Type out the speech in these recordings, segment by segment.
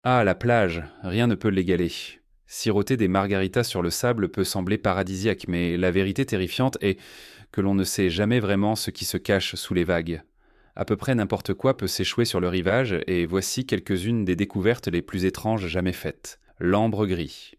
Ah, la plage, rien ne peut l'égaler. Siroter des margaritas sur le sable peut sembler paradisiaque, mais la vérité terrifiante est que l'on ne sait jamais vraiment ce qui se cache sous les vagues. À peu près n'importe quoi peut s'échouer sur le rivage, et voici quelques-unes des découvertes les plus étranges jamais faites. L'ambre gris.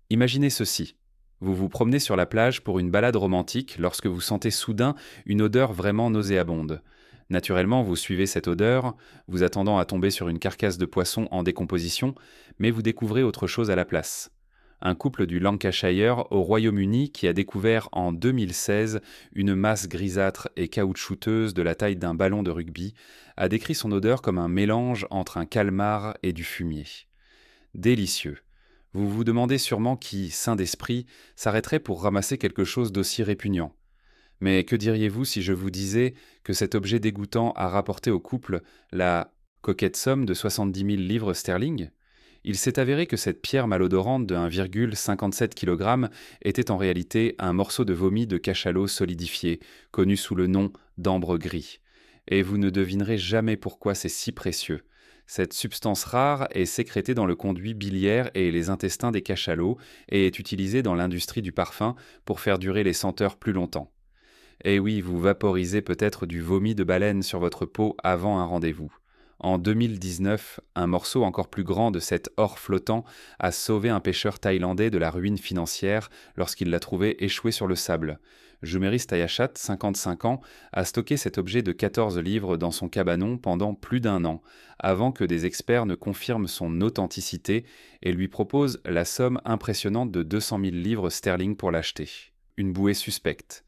Imaginez ceci. Vous vous promenez sur la plage pour une balade romantique lorsque vous sentez soudain une odeur vraiment nauséabonde. Naturellement, vous suivez cette odeur, vous attendant à tomber sur une carcasse de poisson en décomposition, mais vous découvrez autre chose à la place. Un couple du Lancashire au Royaume-Uni qui a découvert en 2016 une masse grisâtre et caoutchouteuse de la taille d'un ballon de rugby a décrit son odeur comme un mélange entre un calmar et du fumier. Délicieux. Vous vous demandez sûrement qui, sain d'esprit, s'arrêterait pour ramasser quelque chose d'aussi répugnant. Mais que diriez-vous si je vous disais que cet objet dégoûtant a rapporté au couple la coquette somme de 70 000 livres sterling? Il s'est avéré que cette pierre malodorante de 1,57 kg était en réalité un morceau de vomi de cachalot solidifié, connu sous le nom d'ambre gris. Et vous ne devinerez jamais pourquoi c'est si précieux. Cette substance rare est sécrétée dans le conduit biliaire et les intestins des cachalots et est utilisée dans l'industrie du parfum pour faire durer les senteurs plus longtemps. Et oui, vous vaporisez peut-être du vomi de baleine sur votre peau avant un rendez-vous. En 2019, un morceau encore plus grand de cet or flottant a sauvé un pêcheur thaïlandais de la ruine financière lorsqu'il l'a trouvé échoué sur le sable. Jumeris Tayachat, 55 ans, a stocké cet objet de 14 livres dans son cabanon pendant plus d'un an, avant que des experts ne confirment son authenticité et lui proposent la somme impressionnante de 200 000 livres sterling pour l'acheter. Une bouée suspecte.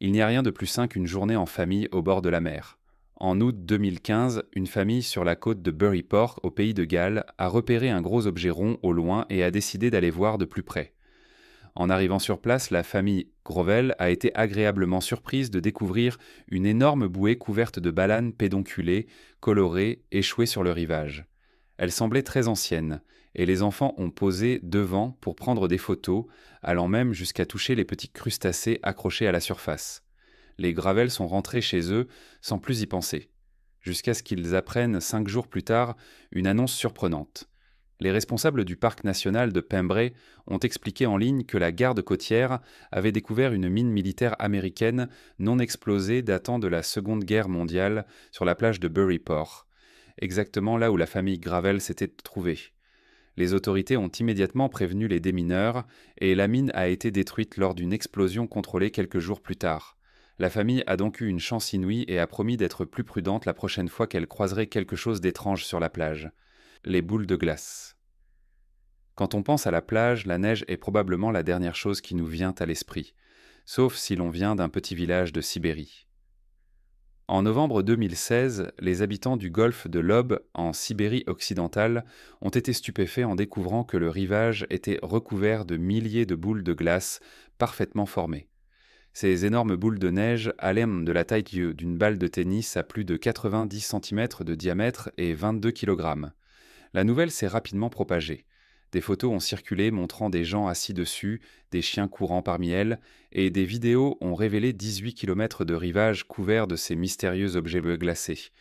Il n'y a rien de plus sain qu'une journée en famille au bord de la mer. En août 2015, une famille sur la côte de Buryport, au pays de Galles, a repéré un gros objet rond au loin et a décidé d'aller voir de plus près. En arrivant sur place, la famille Grovel a été agréablement surprise de découvrir une énorme bouée couverte de balanes pédonculées, colorées, échouées sur le rivage. Elle semblait très ancienne, et les enfants ont posé devant pour prendre des photos, allant même jusqu'à toucher les petits crustacés accrochés à la surface. Les Gravel sont rentrés chez eux sans plus y penser, jusqu'à ce qu'ils apprennent 5 jours plus tard une annonce surprenante. Les responsables du parc national de Pembrey ont expliqué en ligne que la garde côtière avait découvert une mine militaire américaine non explosée datant de la Seconde Guerre mondiale sur la plage de Buryport, exactement là où la famille Gravel s'était trouvée. Les autorités ont immédiatement prévenu les démineurs et la mine a été détruite lors d'une explosion contrôlée quelques jours plus tard. La famille a donc eu une chance inouïe et a promis d'être plus prudente la prochaine fois qu'elle croiserait quelque chose d'étrange sur la plage. Les boules de glace. Quand on pense à la plage, la neige est probablement la dernière chose qui nous vient à l'esprit, sauf si l'on vient d'un petit village de Sibérie. En novembre 2016, les habitants du golfe de Lob, en Sibérie occidentale, ont été stupéfaits en découvrant que le rivage était recouvert de milliers de boules de glace parfaitement formées. Ces énormes boules de neige allaient de la taille d'une balle de tennis à plus de 90 cm de diamètre et 22 kg. La nouvelle s'est rapidement propagée. Des photos ont circulé montrant des gens assis dessus, des chiens courant parmi elles, et des vidéos ont révélé 18 km de rivage couverts de ces mystérieux objets glacés.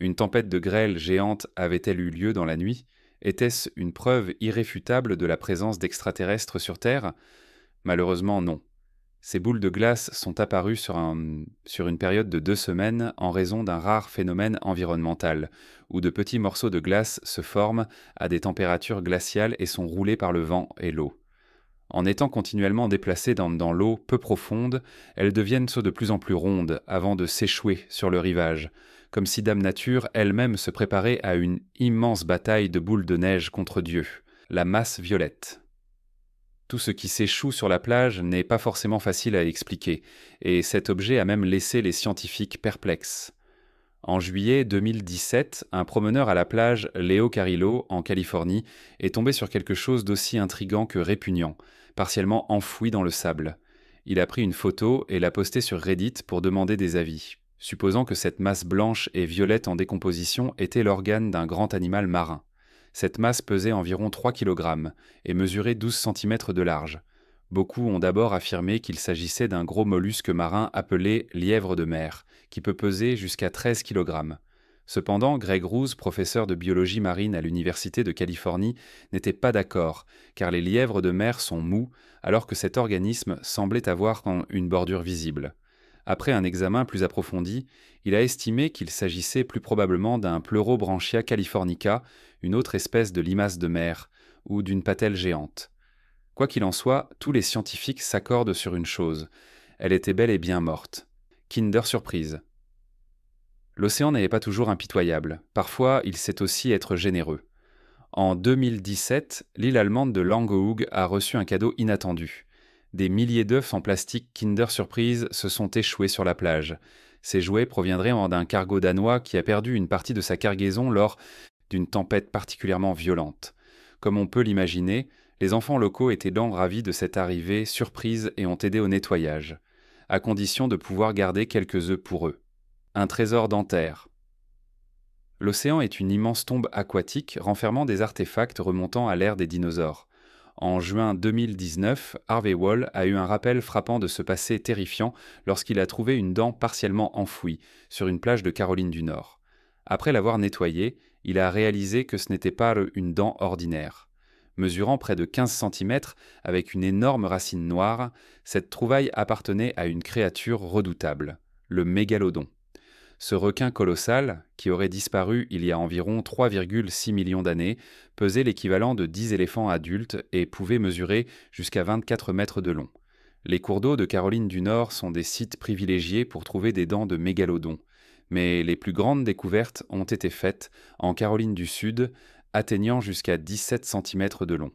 Une tempête de grêle géante avait-elle eu lieu dans la nuit? Était-ce une preuve irréfutable de la présence d'extraterrestres sur Terre? Malheureusement non. Ces boules de glace sont apparues sur une période de 2 semaines en raison d'un rare phénomène environnemental, où de petits morceaux de glace se forment à des températures glaciales et sont roulés par le vent et l'eau. En étant continuellement déplacées dans l'eau peu profonde, elles deviennent de plus en plus rondes avant de s'échouer sur le rivage, comme si Dame Nature elle-même se préparait à une immense bataille de boules de neige contre Dieu, la masse violette. Tout ce qui s'échoue sur la plage n'est pas forcément facile à expliquer, et cet objet a même laissé les scientifiques perplexes. En juillet 2017, un promeneur à la plage Leo Carrillo, en Californie, est tombé sur quelque chose d'aussi intrigant que répugnant, partiellement enfoui dans le sable. Il a pris une photo et l'a postée sur Reddit pour demander des avis, supposant que cette masse blanche et violette en décomposition était l'organe d'un grand animal marin. Cette masse pesait environ 3 kg et mesurait 12 cm de large. Beaucoup ont d'abord affirmé qu'il s'agissait d'un gros mollusque marin appelé lièvre de mer, qui peut peser jusqu'à 13 kg. Cependant, Greg Roos, professeur de biologie marine à l'Université de Californie, n'était pas d'accord, car les lièvres de mer sont mous, alors que cet organisme semblait avoir une bordure visible. Après un examen plus approfondi, il a estimé qu'il s'agissait plus probablement d'un Pleurobranchia californica, une autre espèce de limace de mer, ou d'une patelle géante. Quoi qu'il en soit, tous les scientifiques s'accordent sur une chose. Elle était bel et bien morte. Kinder Surprise. L'océan n'est pas toujours impitoyable. Parfois, il sait aussi être généreux. En 2017, l'île allemande de Langeoog a reçu un cadeau inattendu. Des milliers d'œufs en plastique Kinder Surprise se sont échoués sur la plage. Ces jouets proviendraient d'un cargo danois qui a perdu une partie de sa cargaison lors d'une tempête particulièrement violente. Comme on peut l'imaginer, les enfants locaux étaient donc ravis de cette arrivée surprise et ont aidé au nettoyage, à condition de pouvoir garder quelques œufs pour eux. Un trésor dentaire. L'océan est une immense tombe aquatique renfermant des artefacts remontant à l'ère des dinosaures. En juin 2019, Harvey Wall a eu un rappel frappant de ce passé terrifiant lorsqu'il a trouvé une dent partiellement enfouie sur une plage de Caroline du Nord. Après l'avoir nettoyée, il a réalisé que ce n'était pas une dent ordinaire. Mesurant près de 15 cm avec une énorme racine noire, cette trouvaille appartenait à une créature redoutable, le mégalodon. Ce requin colossal, qui aurait disparu il y a environ 3,6 millions d'années, pesait l'équivalent de 10 éléphants adultes et pouvait mesurer jusqu'à 24 mètres de long. Les cours d'eau de Caroline du Nord sont des sites privilégiés pour trouver des dents de mégalodons, mais les plus grandes découvertes ont été faites en Caroline du Sud, atteignant jusqu'à 17 cm de long.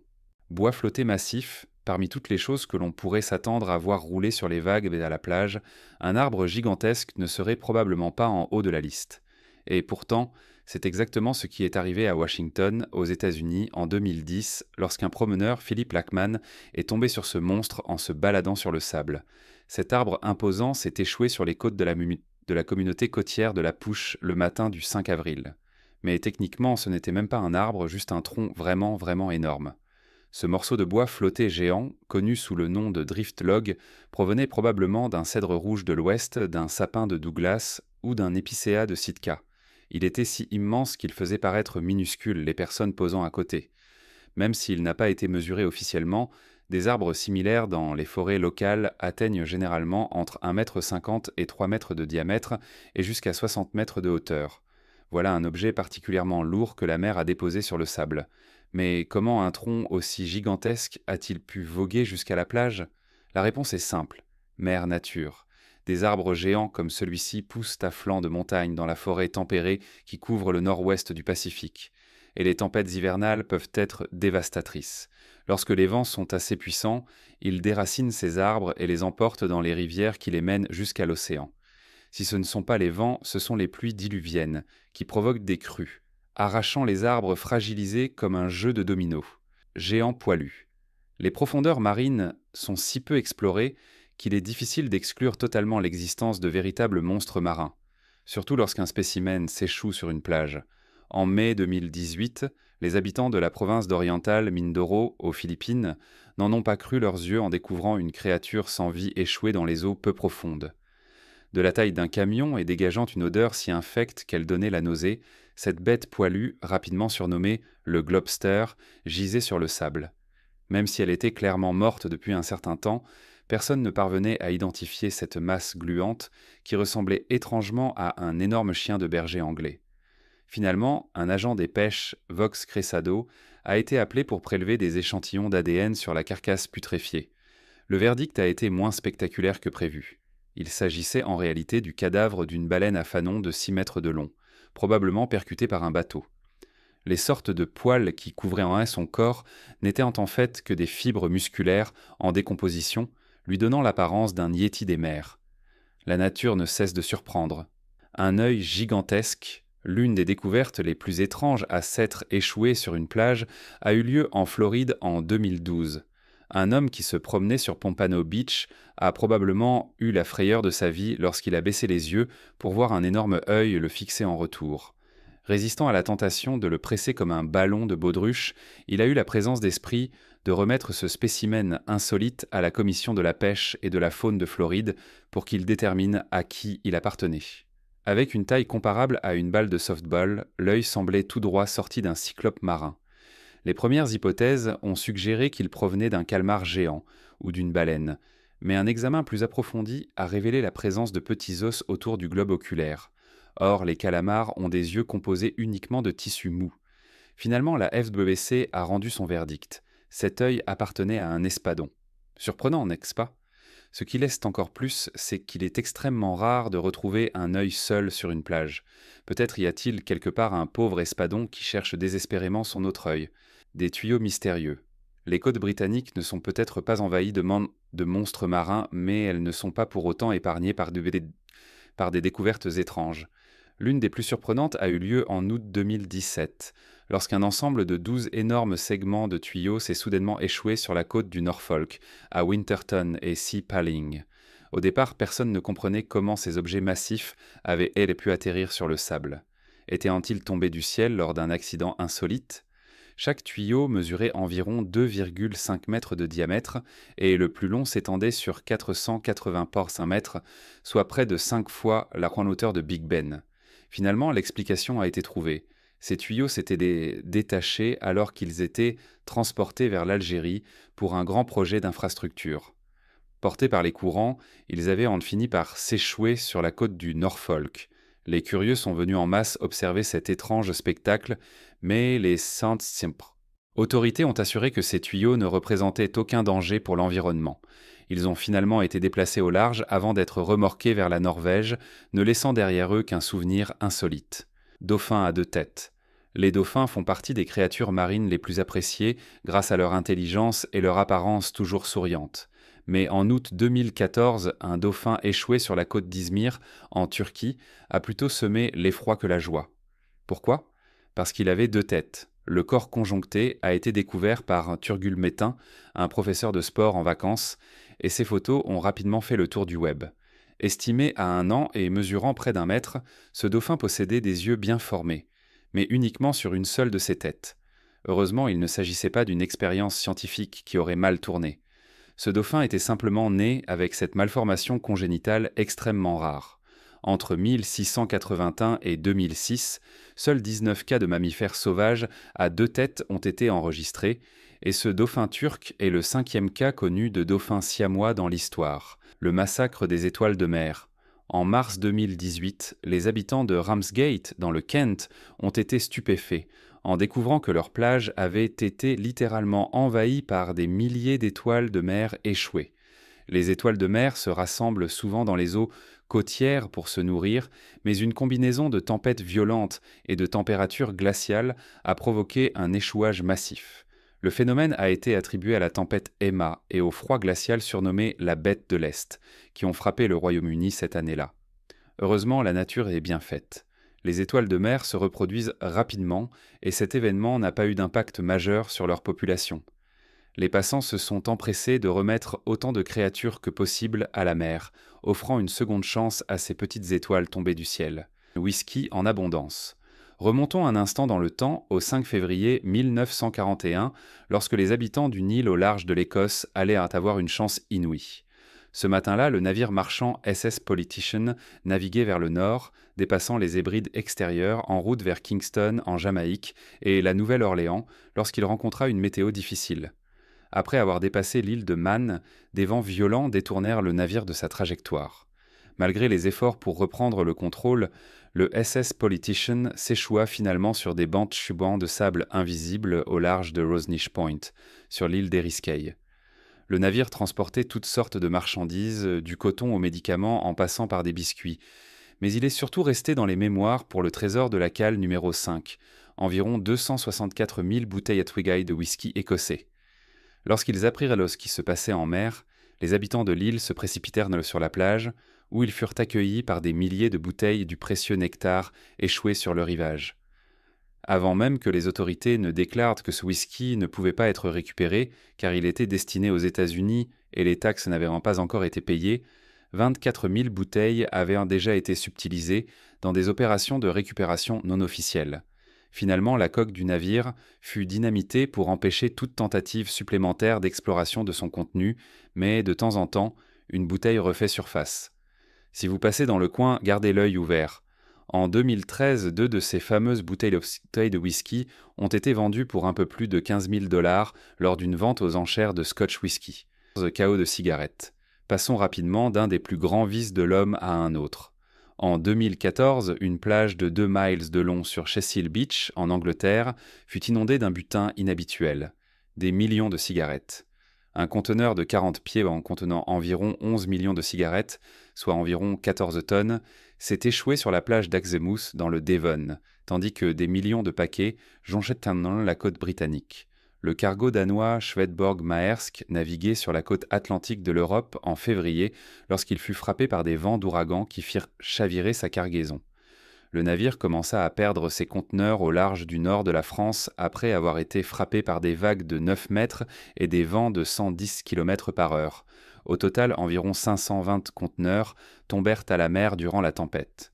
Bois flotté massif. Parmi toutes les choses que l'on pourrait s'attendre à voir rouler sur les vagues et à la plage, un arbre gigantesque ne serait probablement pas en haut de la liste. Et pourtant, c'est exactement ce qui est arrivé à Washington, aux États-Unis, en 2010, lorsqu'un promeneur, Philip Lackman, est tombé sur ce monstre en se baladant sur le sable. Cet arbre imposant s'est échoué sur les côtes de la communauté côtière de la Pouche le matin du 5 avril. Mais techniquement, ce n'était même pas un arbre, juste un tronc vraiment, vraiment énorme. Ce morceau de bois flotté géant, connu sous le nom de drift log, provenait probablement d'un cèdre rouge de l'Ouest, d'un sapin de Douglas ou d'un épicéa de Sitka. Il était si immense qu'il faisait paraître minuscules les personnes posant à côté. Même s'il n'a pas été mesuré officiellement, des arbres similaires dans les forêts locales atteignent généralement entre 1,50 m et 3 mètres de diamètre et jusqu'à 60 mètres de hauteur. Voilà un objet particulièrement lourd que la mer a déposé sur le sable. Mais comment un tronc aussi gigantesque a-t-il pu voguer jusqu'à la plage? La réponse est simple. Mère nature. Des arbres géants comme celui-ci poussent à flanc de montagne dans la forêt tempérée qui couvre le nord-ouest du Pacifique. Et les tempêtes hivernales peuvent être dévastatrices. Lorsque les vents sont assez puissants, ils déracinent ces arbres et les emportent dans les rivières qui les mènent jusqu'à l'océan. Si ce ne sont pas les vents, ce sont les pluies diluviennes qui provoquent des crues, arrachant les arbres fragilisés comme un jeu de dominos. Géants poilus. Les profondeurs marines sont si peu explorées qu'il est difficile d'exclure totalement l'existence de véritables monstres marins, surtout lorsqu'un spécimen s'échoue sur une plage. En mai 2018, les habitants de la province d'Oriental Mindoro, aux Philippines, n'en ont pas cru leurs yeux en découvrant une créature sans vie échouée dans les eaux peu profondes. De la taille d'un camion et dégageant une odeur si infecte qu'elle donnait la nausée, cette bête poilue, rapidement surnommée le globster, gisait sur le sable. Même si elle était clairement morte depuis un certain temps, personne ne parvenait à identifier cette masse gluante qui ressemblait étrangement à un énorme chien de berger anglais. Finalement, un agent des pêches, Vox Cresado, a été appelé pour prélever des échantillons d'ADN sur la carcasse putréfiée. Le verdict a été moins spectaculaire que prévu. Il s'agissait en réalité du cadavre d'une baleine à fanon de 6 mètres de long, probablement percutée par un bateau. Les sortes de poils qui couvraient en un son corps n'étaient en fait que des fibres musculaires en décomposition, lui donnant l'apparence d'un yéti des mers. La nature ne cesse de surprendre. Un œil gigantesque, l'une des découvertes les plus étranges à s'être échouée sur une plage, a eu lieu en Floride en 2012. Un homme qui se promenait sur Pompano Beach a probablement eu la frayeur de sa vie lorsqu'il a baissé les yeux pour voir un énorme œil le fixer en retour. Résistant à la tentation de le presser comme un ballon de baudruche, il a eu la présence d'esprit de remettre ce spécimen insolite à la commission de la pêche et de la faune de Floride pour qu'il détermine à qui il appartenait. Avec une taille comparable à une balle de softball, l'œil semblait tout droit sorti d'un cyclope marin. Les premières hypothèses ont suggéré qu'il provenait d'un calmar géant ou d'une baleine, mais un examen plus approfondi a révélé la présence de petits os autour du globe oculaire. Or, les calamars ont des yeux composés uniquement de tissu mou. Finalement, la FWC a rendu son verdict. Cet œil appartenait à un espadon. Surprenant, n'est-ce pas? Ce qui l'est encore plus, c'est qu'il est extrêmement rare de retrouver un œil seul sur une plage. Peut-être y a-t-il quelque part un pauvre espadon qui cherche désespérément son autre œil. Des tuyaux mystérieux. Les côtes britanniques ne sont peut-être pas envahies de monstres marins, mais elles ne sont pas pour autant épargnées par des découvertes étranges. L'une des plus surprenantes a eu lieu en août 2017, lorsqu'un ensemble de 12 énormes segments de tuyaux s'est soudainement échoué sur la côte du Norfolk, à Winterton et Sea Palling. Au départ, personne ne comprenait comment ces objets massifs avaient pu atterrir sur le sable. Étaient-ils tombés du ciel lors d'un accident insolite? Chaque tuyau mesurait environ 2,5 mètres de diamètre et le plus long s'étendait sur 480 mètres, soit près de 5 fois la hauteur de Big Ben. Finalement, l'explication a été trouvée. Ces tuyaux s'étaient détachés alors qu'ils étaient transportés vers l'Algérie pour un grand projet d'infrastructure. Portés par les courants, ils avaient fini par s'échouer sur la côte du Norfolk. Les curieux sont venus en masse observer cet étrange spectacle, mais les autorités ont assuré que ces tuyaux ne représentaient aucun danger pour l'environnement. Ils ont finalement été déplacés au large avant d'être remorqués vers la Norvège, ne laissant derrière eux qu'un souvenir insolite. Dauphins à 2 têtes. Les dauphins font partie des créatures marines les plus appréciées grâce à leur intelligence et leur apparence toujours souriante. Mais en août 2014, un dauphin échoué sur la côte d'Izmir, en Turquie, a plutôt semé l'effroi que la joie. Pourquoi? Parce qu'il avait 2 têtes. Le corps conjoncté a été découvert par Turgul Metin, un professeur de sport en vacances, et ces photos ont rapidement fait le tour du web. Estimé à 1 an et mesurant près d'1 mètre, ce dauphin possédait des yeux bien formés, mais uniquement sur une seule de ses têtes. Heureusement, il ne s'agissait pas d'une expérience scientifique qui aurait mal tourné. Ce dauphin était simplement né avec cette malformation congénitale extrêmement rare. Entre 1681 et 2006, seuls 19 cas de mammifères sauvages à 2 têtes ont été enregistrés, et ce dauphin turc est le 5e cas connu de dauphin siamois dans l'histoire, le massacre des étoiles de mer. En mars 2018, les habitants de Ramsgate, dans le Kent, ont été stupéfaits en découvrant que leur plage avait été littéralement envahie par des milliers d'étoiles de mer échouées. Les étoiles de mer se rassemblent souvent dans les eaux côtières pour se nourrir, mais une combinaison de tempêtes violentes et de températures glaciales a provoqué un échouage massif. Le phénomène a été attribué à la tempête Emma et au froid glacial surnommé la Bête de l'Est, qui ont frappé le Royaume-Uni cette année-là. Heureusement, la nature est bien faite. Les étoiles de mer se reproduisent rapidement et cet événement n'a pas eu d'impact majeur sur leur population. Les passants se sont empressés de remettre autant de créatures que possible à la mer, offrant une seconde chance à ces petites étoiles tombées du ciel. Whisky en abondance. Remontons un instant dans le temps, au 5 février 1941, lorsque les habitants d'une île au large de l'Écosse allaient avoir une chance inouïe. Ce matin-là, le navire marchand SS Politician naviguait vers le nord, dépassant les Hébrides extérieures en route vers Kingston, en Jamaïque, et la Nouvelle-Orléans, lorsqu'il rencontra une météo difficile. Après avoir dépassé l'île de Man, des vents violents détournèrent le navire de sa trajectoire. Malgré les efforts pour reprendre le contrôle, le SS Politician s'échoua finalement sur des bancs chubans de sable invisibles au large de Rosenesh Point, sur l'île d'Eriskay. Le navire transportait toutes sortes de marchandises, du coton aux médicaments en passant par des biscuits. Mais il est surtout resté dans les mémoires pour le trésor de la cale numéro 5, environ 264 000 bouteilles à Twiggy de whisky écossais. Lorsqu'ils apprirent ce qui se passait en mer, les habitants de l'île se précipitèrent sur la plage, où ils furent accueillis par des milliers de bouteilles du précieux nectar échoué sur le rivage. Avant même que les autorités ne déclarent que ce whisky ne pouvait pas être récupéré, car il était destiné aux États-Unis et les taxes n'avaient pas encore été payées, 24 000 bouteilles avaient déjà été subtilisées dans des opérations de récupération non officielles. Finalement, la coque du navire fut dynamitée pour empêcher toute tentative supplémentaire d'exploration de son contenu, mais de temps en temps, une bouteille refait surface. Si vous passez dans le coin, gardez l'œil ouvert. En 2013, deux de ces fameuses bouteilles de whisky ont été vendues pour un peu plus de 15 000 dollars lors d'une vente aux enchères de Scotch Whisky. KO de cigarettes. Passons rapidement d'un des plus grands vices de l'homme à un autre. En 2014, une plage de 2 miles de long sur Cecil Beach, en Angleterre, fut inondée d'un butin inhabituel. Des millions de cigarettes. Un conteneur de 40 pieds en contenant environ 11 millions de cigarettes, soit environ 14 tonnes, s'est échoué sur la plage d'Axemouth dans le Devon, tandis que des millions de paquets jonchaient la côte britannique. Le cargo danois Schwedborg Maersk naviguait sur la côte atlantique de l'Europe en février lorsqu'il fut frappé par des vents d'ouragan qui firent chavirer sa cargaison. Le navire commença à perdre ses conteneurs au large du nord de la France après avoir été frappé par des vagues de 9 mètres et des vents de 110 km par heure. Au total, environ 520 conteneurs tombèrent à la mer durant la tempête.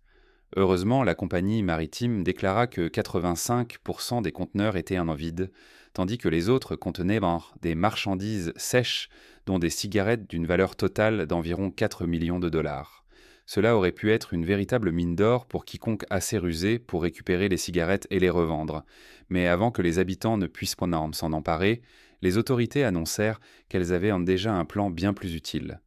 Heureusement, la compagnie maritime déclara que 85% des conteneurs étaient en vide, tandis que les autres contenaient des marchandises sèches, dont des cigarettes d'une valeur totale d'environ 4 millions de dollars. Cela aurait pu être une véritable mine d'or pour quiconque assez rusé pour récupérer les cigarettes et les revendre. Mais avant que les habitants ne puissent s'en emparer, les autorités annoncèrent qu'elles avaient déjà un plan bien plus utile.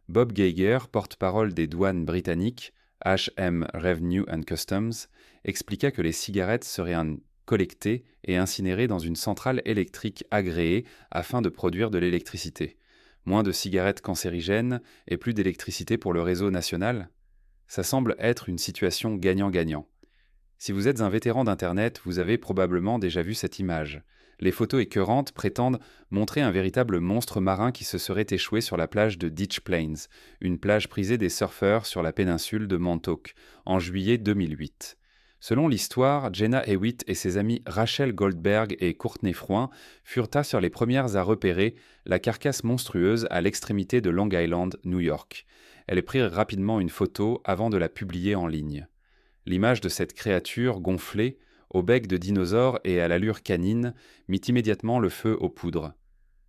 Bob Geiger, porte-parole des douanes britanniques, HM Revenue and Customs, expliqua que les cigarettes seraient collectées et incinérées dans une centrale électrique agréée afin de produire de l'électricité. Moins de cigarettes cancérigènes et plus d'électricité pour le réseau national? Ça semble être une situation gagnant-gagnant. Si vous êtes un vétéran d'Internet, vous avez probablement déjà vu cette image. Les photos écœurantes prétendent montrer un véritable monstre marin qui se serait échoué sur la plage de Ditch Plains, une plage prisée des surfeurs sur la péninsule de Montauk, en juillet 2008. Selon l'histoire, Jenna Hewitt et ses amis Rachel Goldberg et Courtney Frouin furent sur les premières à repérer la carcasse monstrueuse à l'extrémité de Long Island, New York. Elles prirent rapidement une photo avant de la publier en ligne. L'image de cette créature gonflée, au bec de dinosaure et à l'allure canine, mit immédiatement le feu aux poudres.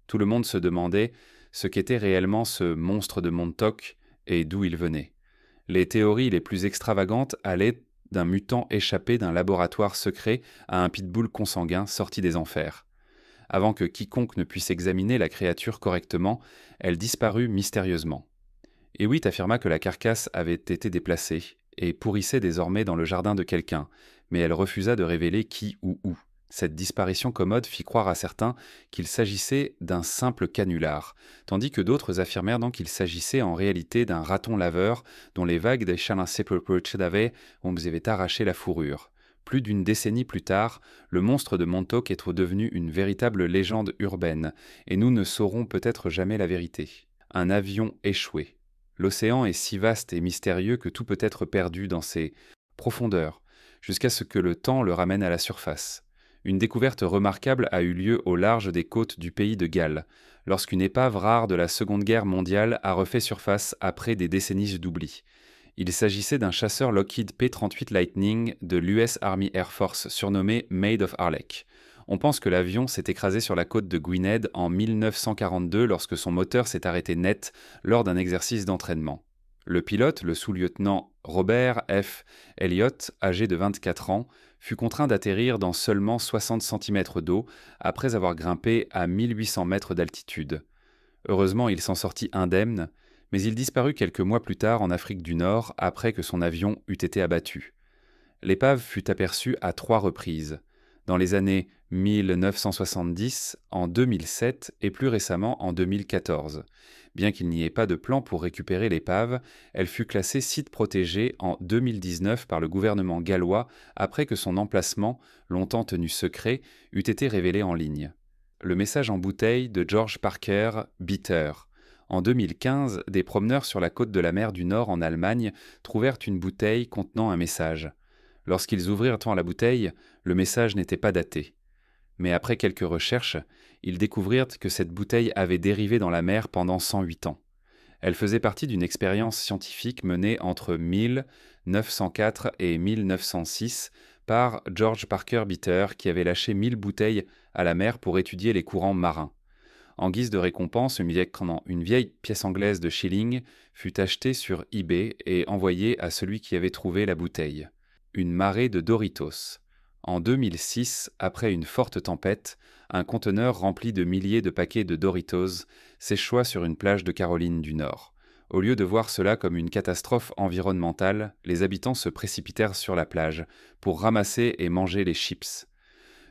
Tout le monde se demandait ce qu'était réellement ce monstre de Montauk et d'où il venait. Les théories les plus extravagantes allaient d'un mutant échappé d'un laboratoire secret à un pitbull consanguin sorti des enfers. Avant que quiconque ne puisse examiner la créature correctement, elle disparut mystérieusement. Hewitt affirma que la carcasse avait été déplacée et pourrissait désormais dans le jardin de quelqu'un, mais elle refusa de révéler qui ou où. Cette disparition commode fit croire à certains qu'il s'agissait d'un simple canular, tandis que d'autres affirmèrent donc qu'il s'agissait en réalité d'un raton laveur dont les vagues des avaient arraché la fourrure. Plus d'une décennie plus tard, le monstre de Montauk est devenu une véritable légende urbaine, et nous ne saurons peut-être jamais la vérité. Un avion échoué. L'océan est si vaste et mystérieux que tout peut être perdu dans ses profondeurs, jusqu'à ce que le temps le ramène à la surface. Une découverte remarquable a eu lieu au large des côtes du pays de Galles, lorsqu'une épave rare de la Seconde Guerre mondiale a refait surface après des décennies d'oubli. Il s'agissait d'un chasseur Lockheed P-38 Lightning de l'US Army Air Force surnommé Maid of Harlech. On pense que l'avion s'est écrasé sur la côte de Gwynedd en 1942 lorsque son moteur s'est arrêté net lors d'un exercice d'entraînement. Le pilote, le sous-lieutenant Robert F. Elliott, âgé de 24 ans, fut contraint d'atterrir dans seulement 60 cm d'eau après avoir grimpé à 1800 mètres d'altitude. Heureusement, il s'en sortit indemne, mais il disparut quelques mois plus tard en Afrique du Nord après que son avion eût été abattu. L'épave fut aperçue à 3 reprises, dans les années 1970, en 2007 et plus récemment en 2014. Bien qu'il n'y ait pas de plan pour récupérer l'épave, elle fut classée site protégé en 2019 par le gouvernement gallois après que son emplacement, longtemps tenu secret, eût été révélé en ligne. Le message en bouteille de George Parker Bitter. En 2015, des promeneurs sur la côte de la mer du Nord en Allemagne trouvèrent une bouteille contenant un message. Lorsqu'ils ouvrirent la bouteille, le message n'était pas daté. Mais après quelques recherches, ils découvrirent que cette bouteille avait dérivé dans la mer pendant 108 ans. Elle faisait partie d'une expérience scientifique menée entre 1904 et 1906 par George Parker Bitter qui avait lâché 1000 bouteilles à la mer pour étudier les courants marins. En guise de récompense, une vieille pièce anglaise de shilling fut achetée sur eBay et envoyée à celui qui avait trouvé la bouteille. une marée de Doritos. En 2006, après une forte tempête, un conteneur rempli de milliers de paquets de Doritos s'échoua sur une plage de Caroline du Nord. Au lieu de voir cela comme une catastrophe environnementale, les habitants se précipitèrent sur la plage pour ramasser et manger les chips.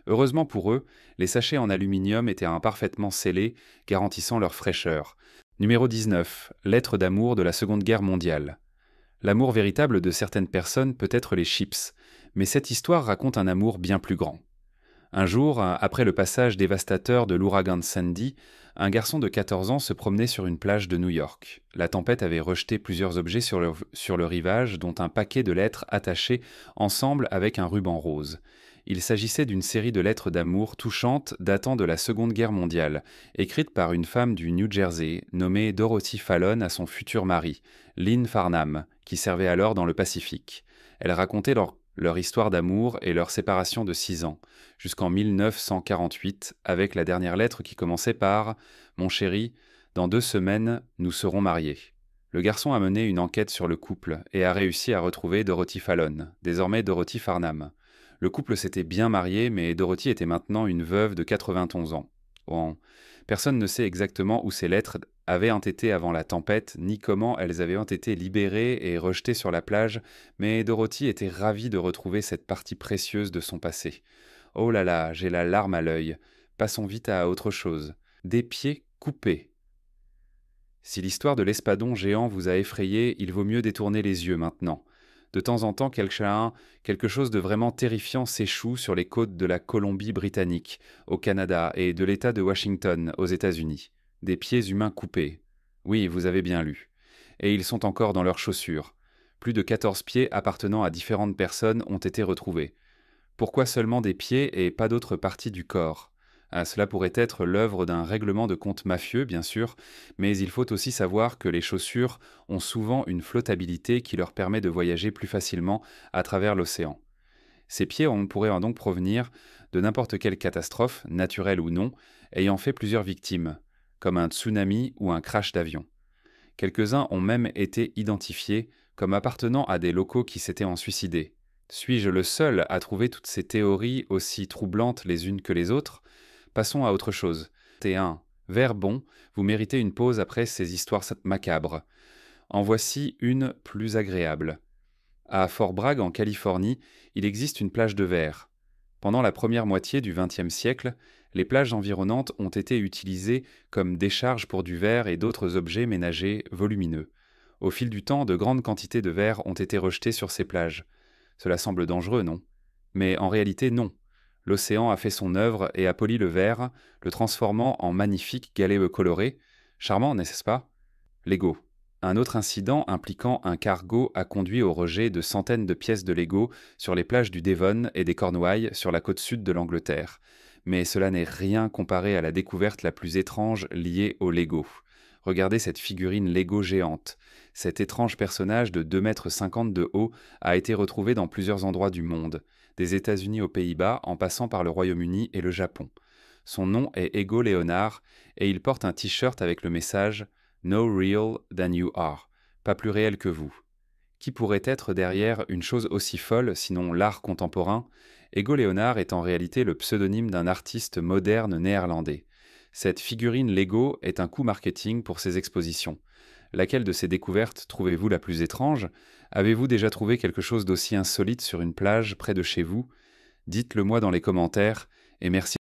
Heureusement pour eux, les sachets en aluminium étaient imparfaitement scellés, garantissant leur fraîcheur. Numéro 19. Lettre d'amour de la Seconde Guerre mondiale. L'amour véritable de certaines personnes peut être les chips, mais cette histoire raconte un amour bien plus grand. Un jour, après le passage dévastateur de l'ouragan Sandy, un garçon de 14 ans se promenait sur une plage de New York. La tempête avait rejeté plusieurs objets sur le rivage, dont un paquet de lettres attachées ensemble avec un ruban rose. Il s'agissait d'une série de lettres d'amour touchantes datant de la Seconde Guerre mondiale, écrites par une femme du New Jersey nommée Dorothy Fallon à son futur mari, Lynn Farnham, qui servait alors dans le Pacifique. Elles racontaient leur histoire d'amour et leur séparation de 6 ans, jusqu'en 1948, avec la dernière lettre qui commençait par « Mon chéri, dans 2 semaines, nous serons mariés ». Le garçon a mené une enquête sur le couple et a réussi à retrouver Dorothy Fallon, désormais Dorothy Farnham. Le couple s'était bien marié, mais Dorothy était maintenant une veuve de 91 ans. Bon, personne ne sait exactement où ces lettres avaient entêté avant la tempête, ni comment elles avaient été libérées et rejetées sur la plage, mais Dorothy était ravie de retrouver cette partie précieuse de son passé. Oh là là, j'ai la larme à l'œil. Passons vite à autre chose. Des pieds coupés. Si l'histoire de l'espadon géant vous a effrayé, il vaut mieux détourner les yeux maintenant. De temps en temps, quelque chose de vraiment terrifiant s'échoue sur les côtes de la Colombie-Britannique, au Canada, et de l'État de Washington, aux États-Unis. Des pieds humains coupés. Oui, vous avez bien lu. Et ils sont encore dans leurs chaussures. Plus de 14 pieds appartenant à différentes personnes ont été retrouvés. Pourquoi seulement des pieds et pas d'autres parties du corps ? Cela pourrait être l'œuvre d'un règlement de compte mafieux, bien sûr, mais il faut aussi savoir que les chaussures ont souvent une flottabilité qui leur permet de voyager plus facilement à travers l'océan. Ces pieds pourraient donc provenir de n'importe quelle catastrophe, naturelle ou non, ayant fait plusieurs victimes, comme un tsunami ou un crash d'avion. Quelques-uns ont même été identifiés comme appartenant à des locaux qui s'étaient suicidés. Suis-je le seul à trouver toutes ces théories aussi troublantes les unes que les autres ? Passons à autre chose. T1. Vers bon, vous méritez une pause après ces histoires macabres. En voici une plus agréable. À Fort Bragg, en Californie, il existe une plage de verre. Pendant la première moitié du XXe siècle, les plages environnantes ont été utilisées comme décharges pour du verre et d'autres objets ménagers volumineux. Au fil du temps, de grandes quantités de verre ont été rejetées sur ces plages. Cela semble dangereux, non ? Mais en réalité, non. L'océan a fait son œuvre et a poli le verre, le transformant en magnifique galets colorés. Charmant, n'est-ce pas ? Lego. Un autre incident impliquant un cargo a conduit au rejet de centaines de pièces de Lego sur les plages du Devon et des Cornouailles sur la côte sud de l'Angleterre. Mais cela n'est rien comparé à la découverte la plus étrange liée au Lego. Regardez cette figurine Lego géante. Cet étrange personnage de 2,50 m de haut a été retrouvé dans plusieurs endroits du monde, des États-Unis aux Pays-Bas en passant par le Royaume-Uni et le Japon. Son nom est Ego Leonard et il porte un t-shirt avec le message « No real than you are », pas plus réel que vous. Qui pourrait être derrière une chose aussi folle, sinon l'art contemporain ? Ego Leonard est en réalité le pseudonyme d'un artiste moderne néerlandais. Cette figurine Lego est un coup marketing pour ses expositions. Laquelle de ces découvertes trouvez-vous la plus étrange ? Avez-vous déjà trouvé quelque chose d'aussi insolite sur une plage près de chez vous ? Dites-le moi dans les commentaires et merci.